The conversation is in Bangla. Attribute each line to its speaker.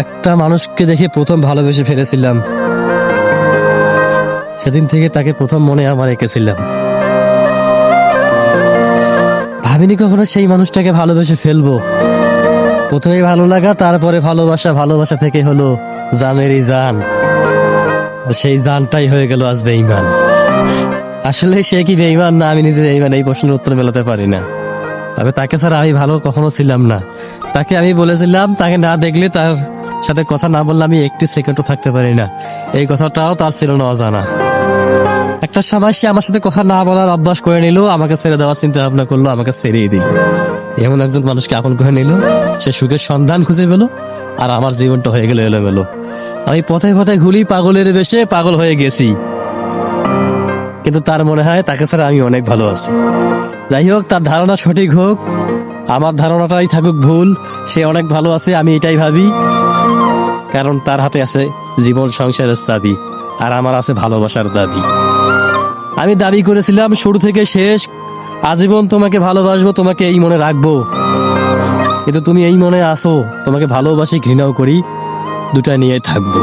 Speaker 1: একটা মানুষকে দেখে প্রথম ভালোবেসে ফেলেছিলাম, সেদিন থেকে তাকে প্রথম মনে আমার এঁকেছিলাম। ভাবিনি কখনো সেই মানুষটাকে ভালোবেসে ফেলবো। প্রথমে ভালো লাগা, তারপরে ভালোবাসা, ভালোবাসা থেকে হলো জানেরই জান, সেই জানটাই হয়ে গেল আজ বেঈমান। আসলে সে কি বেঈমান না আমি নিজে বেঈমান, এই প্রশ্নের উত্তর মেলাতে পারি না। তবে তাকে ছাড়া আমি ভালো কখনো ছিলাম না। তাকে আমি বলেছিলাম, তাকে না দেখলে, তার সাথে কথা না বললে আমি একটি সেকেন্ডও থাকতে পারি না। এই কথাটাও তার ছিল না অজানা। একটা সময় সে আমার সাথে কথা না বলার অভ্যাস করে নিল, আমাকে ছেড়ে দেওয়ার চিন্তা ভাবনা করলো, আমাকে ছেড়েই দিল। এমন একজন মানুষকে আপন করে নিল, সে সুখের সন্ধান খুঁজে পেল, আর আমার জীবনটা হয়ে গেল এলোমেলো। আমি পথে পথে ঘুলি, পাগলের বেশে পাগল হয়ে গেছি, কিন্তু তার মনে হয় তাকে ছাড়া আমি অনেক ভালো আছি। যাই হোক, তার ধারণা সঠিক হোক, আমার ধারণাটাই থাকুক ভুল, সে অনেক ভালো আছে, আমি এটাই ভাবি। কারণ তার হাতে আছে জীবন সংসারের চাবি, আর আমার আছে ভালোবাসার দাবি। আমি দাবি করেছিলাম শুরু থেকে শেষ, আজীবন তোমাকে ভালোবাসবো, তোমাকে এই মনে রাখবো। কিন্তু তুমি এই মনে আসো, তোমাকে ভালোবাসি, ঘৃণাও করি, দুটা নিয়ে থাকবো।